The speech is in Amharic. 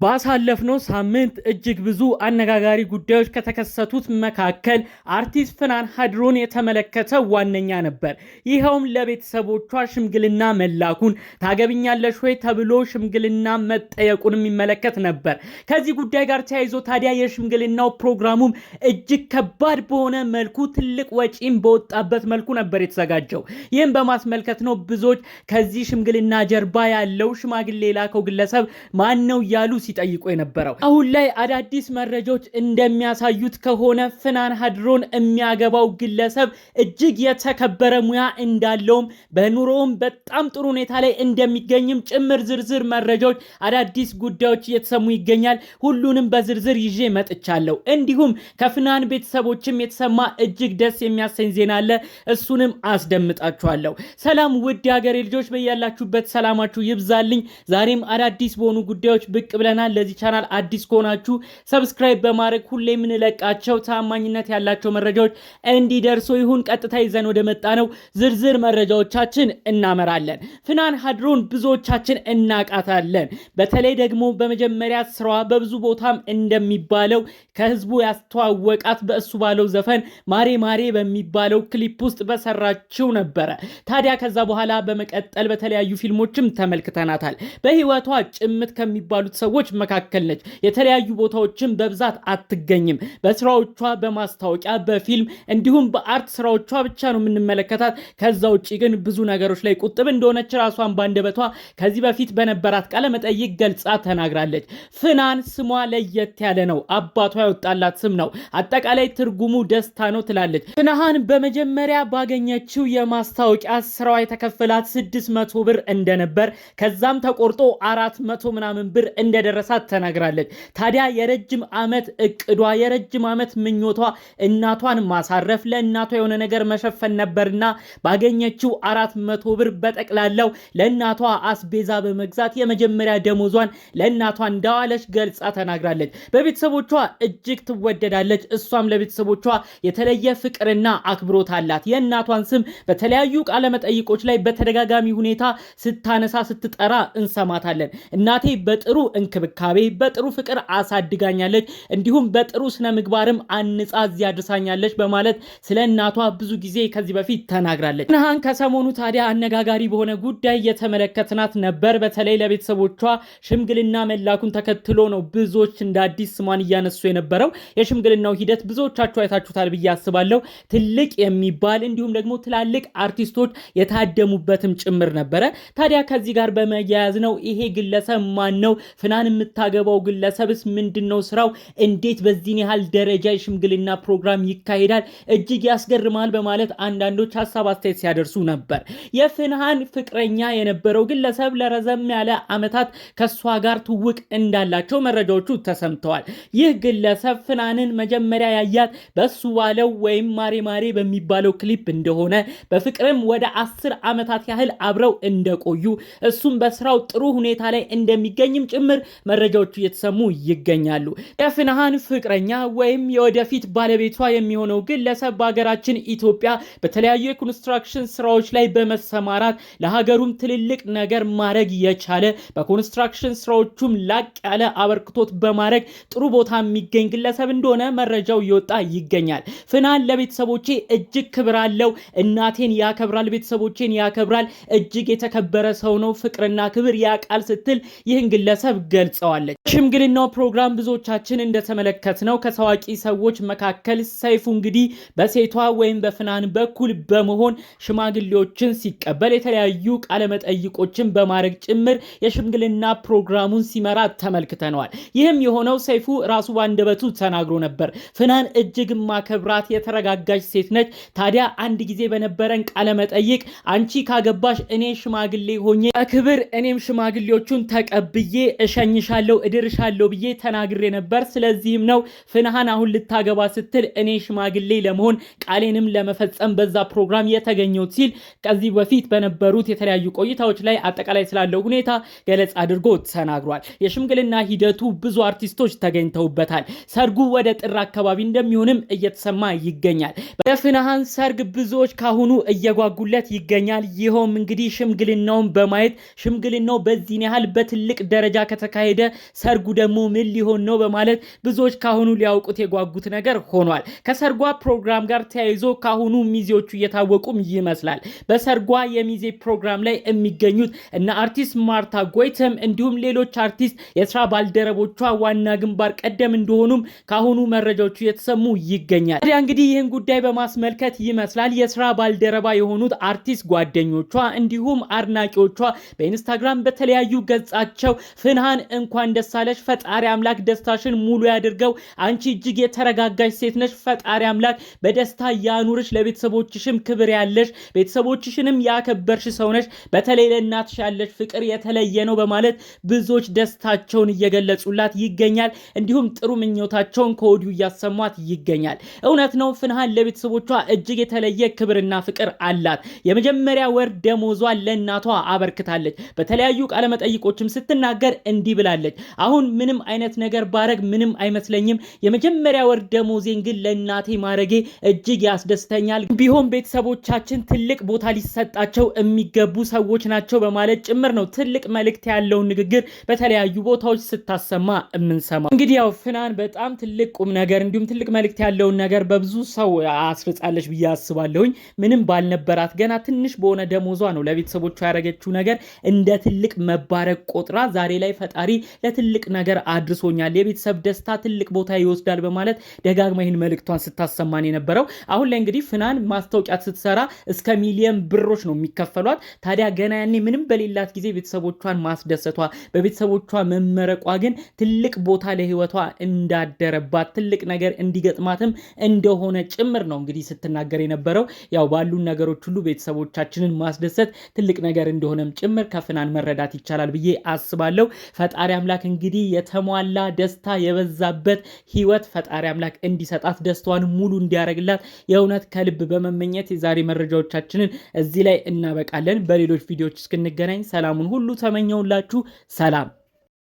ባሳለፍነው ሳምንት እጅግ ብዙ አነጋጋሪ ጉዳዮች ከተከሰቱት መካከል አርቲስት ፍናን ሀድሮን የተመለከተ ዋነኛ ነበር። ይኸውም ለቤተሰቦቿ ሽምግልና መላኩን ታገብኛለሽ ወይ ተብሎ ሽምግልና መጠየቁን የሚመለከት ነበር። ከዚህ ጉዳይ ጋር ተያይዞ ታዲያ የሽምግልናው ፕሮግራሙም እጅግ ከባድ በሆነ መልኩ ትልቅ ወጪም በወጣበት መልኩ ነበር የተዘጋጀው። ይህም በማስመልከት ነው ብዙዎች ከዚህ ሽምግልና ጀርባ ያለው ሽማግሌ ላከው ግለሰብ ማን ነው ያሉ ሲጠይቁ የነበረው። አሁን ላይ አዳዲስ መረጃዎች እንደሚያሳዩት ከሆነ ፍናን ሀድሮን የሚያገባው ግለሰብ እጅግ የተከበረ ሙያ እንዳለውም በኑሮውም በጣም ጥሩ ሁኔታ ላይ እንደሚገኝም ጭምር ዝርዝር መረጃዎች አዳዲስ ጉዳዮች እየተሰሙ ይገኛል። ሁሉንም በዝርዝር ይዤ መጥቻለሁ። እንዲሁም ከፍናን ቤተሰቦችም የተሰማ እጅግ ደስ የሚያሰኝ ዜና አለ። እሱንም አስደምጣችኋለሁ። ሰላም ውድ ሀገሬ ልጆች፣ በያላችሁበት ሰላማችሁ ይብዛልኝ። ዛሬም አዳዲስ በሆኑ ጉዳዮች ብቅ ብለናል። ለዚህ ቻናል አዲስ ከሆናችሁ ሰብስክራይብ በማድረግ ሁሌ የምንለቃቸው ታማኝነት ያላቸው መረጃዎች እንዲደርሱ ይሁን። ቀጥታ ይዘን ወደ መጣ ነው ዝርዝር መረጃዎቻችን እናመራለን። ፍናን ሀድሮን ብዙዎቻችን እናቃታለን። በተለይ ደግሞ በመጀመሪያ ስራዋ በብዙ ቦታም እንደሚባለው ከህዝቡ ያስተዋወቃት በእሱ ባለው ዘፈን ማሬ ማሬ በሚባለው ክሊፕ ውስጥ በሰራችው ነበረ። ታዲያ ከዛ በኋላ በመቀጠል በተለያዩ ፊልሞችም ተመልክተናታል። በህይወቷ ጭምት ከሚባሉት ሰዎች መካከል ነች። የተለያዩ ቦታዎችን በብዛት አትገኝም። በስራዎቿ በማስታወቂያ በፊልም እንዲሁም በአርት ስራዎቿ ብቻ ነው የምንመለከታት። ከዛ ውጪ ግን ብዙ ነገሮች ላይ ቁጥብ እንደሆነች ራሷን ባንደበቷ ከዚህ በፊት በነበራት ቃለ መጠይቅ ገልጻ ተናግራለች። ፍናን ስሟ ለየት ያለ ነው። አባቷ ያወጣላት ስም ነው። አጠቃላይ ትርጉሙ ደስታ ነው ትላለች። ፍናን በመጀመሪያ ባገኘችው የማስታወቂያ ስራዋ የተከፈላት 600 ብር እንደነበር ከዛም ተቆርጦ 400 ምናምን ብር እንደደረሳት ተናግራለች። ታዲያ የረጅም ዓመት እቅዷ የረጅም ዓመት ምኞቷ እናቷን ማሳረፍ ለእናቷ የሆነ ነገር መሸፈን ነበርና ባገኘችው 400 ብር በጠቅላላው ለእናቷ አስቤዛ በመግዛት የመጀመሪያ ደሞዟን ለእናቷ እንዳዋለች ገልጻ ተናግራለች። በቤተሰቦቿ እጅግ ትወደዳለች። እሷም ለቤተሰቦቿ የተለየ ፍቅርና አክብሮት አላት። የእናቷን ስም በተለያዩ ቃለ መጠይቆች ላይ በተደጋጋሚ ሁኔታ ስታነሳ ስትጠራ እንሰማታለን። እናቴ በጥሩ እንክብካቤ በጥሩ ፍቅር አሳድጋኛለች፣ እንዲሁም በጥሩ ስነ ምግባርም አንጻ እዚያ አድርሳኛለች በማለት ስለ እናቷ ብዙ ጊዜ ከዚህ በፊት ተናግራለች። ፍናን ከሰሞኑ ታዲያ አነጋጋሪ በሆነ ጉዳይ የተመለከትናት ነበር። በተለይ ለቤተሰቦቿ ሽምግልና መላኩን ተከትሎ ነው ብዙዎች እንደ አዲስ ስሟን እያነሱ የነበረው። የሽምግልናው ሂደት ብዙዎቻችሁ አይታችሁታል ብዬ አስባለሁ። ትልቅ የሚባል እንዲሁም ደግሞ ትላልቅ አርቲስቶች የታደሙበትም ጭምር ነበረ። ታዲያ ከዚህ ጋር በመያያዝ ነው ይሄ ግለሰብ ማን ነው? ፍናን የምታገባው ግለሰብስ ምንድነው ስራው? እንዴት በዚህ ያህል ደረጃ የሽምግልና ፕሮግራም ይካሄዳል? እጅግ ያስገርማል በማለት አንዳንዶች ሐሳብ አስተያየት ሲያደርሱ ነበር። የፍናን ፍቅረኛ የነበረው ግለሰብ ለረዘም ያለ ዓመታት ከሷ ጋር ትውቅ እንዳላቸው መረጃዎቹ ተሰምተዋል። ይህ ግለሰብ ፍናንን መጀመሪያ ያያት በሱ ባለው ወይም ማሬ ማሬ በሚባለው ክሊፕ እንደሆነ በፍቅርም ወደ 10 ዓመታት ያህል አብረው እንደቆዩ እሱም በስራው ጥሩ ሁኔታ ላይ እንደሚገኝም ጭምር መረጃዎቹ እየተሰሙ ይገኛሉ። የፍናን ፍቅረኛ ወይም የወደፊት ባለቤቷ የሚሆነው ግለሰብ በሀገራችን ኢትዮጵያ በተለያዩ የኮንስትራክሽን ስራዎች ላይ በመሰማራት ለሀገሩም ትልልቅ ነገር ማድረግ የቻለ በኮንስትራክሽን ስራዎቹም ላቅ ያለ አበርክቶት በማድረግ ጥሩ ቦታ የሚገኝ ግለሰብ እንደሆነ መረጃው እየወጣ ይገኛል። ፍናን ለቤተሰቦቼ እጅግ ክብር አለው፣ እናቴን ያከብራል፣ ቤተሰቦቼን ያከብራል፣ እጅግ የተከበረ ሰው ነው፣ ፍቅርና ክብር ያቃል ስትል ይህን ግለሰብ ገልጸዋለች። ሽምግልናው ፕሮግራም ብዙዎቻችን እንደተመለከትነው ከታዋቂ ሰዎች መካከል ሰይፉ እንግዲህ በሴቷ ወይም በፍናን በኩል በመሆን ሽማግሌዎችን ሲቀበል የተለያዩ ቃለ መጠይቆችን በማድረግ ጭምር የሽምግልና ፕሮግራሙን ሲመራ ተመልክተነዋል። ይህም የሆነው ሰይፉ ራሱ ባንደበቱ ተናግሮ ነበር። ፍናን እጅግ ማከብራት የተረጋጋች ሴት ነች። ታዲያ አንድ ጊዜ በነበረን ቃለ መጠይቅ አንቺ ካገባሽ እኔ ሽማግሌ ሆኜ ክብር እኔም ሽማግሌዎቹን ተቀብዬ እሸኝሽ አገኝሻለሁ እድርሻለሁ ብዬ ተናግሬ ነበር። ስለዚህም ነው ፍናሃን አሁን ልታገባ ስትል እኔ ሽማግሌ ለመሆን ቃሌንም ለመፈጸም በዛ ፕሮግራም የተገኘው ሲል ከዚህ በፊት በነበሩት የተለያዩ ቆይታዎች ላይ አጠቃላይ ስላለው ሁኔታ ገለጻ አድርጎ ተናግሯል። የሽምግልና ሂደቱ ብዙ አርቲስቶች ተገኝተውበታል። ሰርጉ ወደ ጥር አካባቢ እንደሚሆንም እየተሰማ ይገኛል። በፍናሃን ሰርግ ብዙዎች ካሁኑ እየጓጉለት ይገኛል። ይኸውም እንግዲህ ሽምግልናውን በማየት ሽምግልናው በዚህ ያህል በትልቅ ደረጃ ከተካሄደ ሰርጉ ደግሞ ምን ሊሆን ነው በማለት ብዙዎች ካሁኑ ሊያውቁት የጓጉት ነገር ሆኗል። ከሰርጓ ፕሮግራም ጋር ተያይዞ ካሁኑ ሚዜዎቹ እየታወቁም ይመስላል። በሰርጓ የሚዜ ፕሮግራም ላይ የሚገኙት እና አርቲስት ማርታ ጎይተም እንዲሁም ሌሎች አርቲስት የስራ ባልደረቦቿ ዋና ግንባር ቀደም እንደሆኑም ካሁኑ መረጃዎቹ የተሰሙ ይገኛል። ታዲያ እንግዲህ ይህን ጉዳይ በማስመልከት ይመስላል የስራ ባልደረባ የሆኑት አርቲስት ጓደኞቿ እንዲሁም አድናቂዎቿ በኢንስታግራም በተለያዩ ገጻቸው ፍናሃን እንኳን ደስ አለሽ፣ ፈጣሪ አምላክ ደስታሽን ሙሉ ያድርገው፣ አንቺ እጅግ የተረጋጋሽ ሴት ነሽ፣ ፈጣሪ አምላክ በደስታ ያኑርሽ፣ ለቤተሰቦችሽም ክብር ያለሽ ቤተሰቦችሽንም ያከበርሽ ሰው ነሽ፣ በተለይ ለእናትሽ ያለሽ ፍቅር የተለየ ነው በማለት ብዙዎች ደስታቸውን እየገለጹላት ይገኛል። እንዲሁም ጥሩ ምኞታቸውን ከወዲሁ እያሰሟት ይገኛል። እውነት ነው ፍናሃን ለቤተሰቦቿ እጅግ የተለየ ክብርና ፍቅር አላት። የመጀመሪያ ወር ደሞዟን ለእናቷ አበርክታለች። በተለያዩ ቃለ መጠይቆችም ስትናገር እንዲህ ብላለች። አሁን ምንም አይነት ነገር ባረግ ምንም አይመስለኝም። የመጀመሪያ ወር ደሞዜን ግን ለእናቴ ማረጌ እጅግ ያስደስተኛል። ቢሆን ቤተሰቦቻችን ትልቅ ቦታ ሊሰጣቸው የሚገቡ ሰዎች ናቸው በማለት ጭምር ነው ትልቅ መልእክት ያለውን ንግግር በተለያዩ ቦታዎች ስታሰማ የምንሰማው። እንግዲህ ያው ፍናን በጣም ትልቅ ቁም ነገር እንዲሁም ትልቅ መልእክት ያለውን ነገር በብዙ ሰው አስርጻለች ብዬ አስባለሁኝ። ምንም ባልነበራት ገና ትንሽ በሆነ ደሞዟ ነው ለቤተሰቦቿ ያደረገችው ነገር እንደ ትልቅ መባረክ ቆጥራ ዛሬ ላይ ፈጣሪ ለትልቅ ነገር አድርሶኛል፣ የቤተሰብ ደስታ ትልቅ ቦታ ይወስዳል በማለት ደጋግማ ይህን መልእክቷን ስታሰማን የነበረው። አሁን ላይ እንግዲህ ፍናን ማስታወቂያ ስትሰራ እስከ ሚሊዮን ብሮች ነው የሚከፈሏት። ታዲያ ገና ያኔ ምንም በሌላት ጊዜ ቤተሰቦቿን ማስደሰቷ በቤተሰቦቿ መመረቋ ግን ትልቅ ቦታ ለህይወቷ እንዳደረባት ትልቅ ነገር እንዲገጥማትም እንደሆነ ጭምር ነው እንግዲህ ስትናገር የነበረው። ያው ባሉን ነገሮች ሁሉ ቤተሰቦቻችንን ማስደሰት ትልቅ ነገር እንደሆነም ጭምር ከፍናን መረዳት ይቻላል ብዬ አስባለሁ። ፈጣሪ አምላክ እንግዲህ የተሟላ ደስታ የበዛበት ህይወት ፈጣሪ አምላክ እንዲሰጣት ደስታዋን ሙሉ እንዲያደርግላት የእውነት ከልብ በመመኘት የዛሬ መረጃዎቻችንን እዚህ ላይ እናበቃለን። በሌሎች ቪዲዮዎች እስክንገናኝ ሰላሙን ሁሉ ተመኘውላችሁ። ሰላም።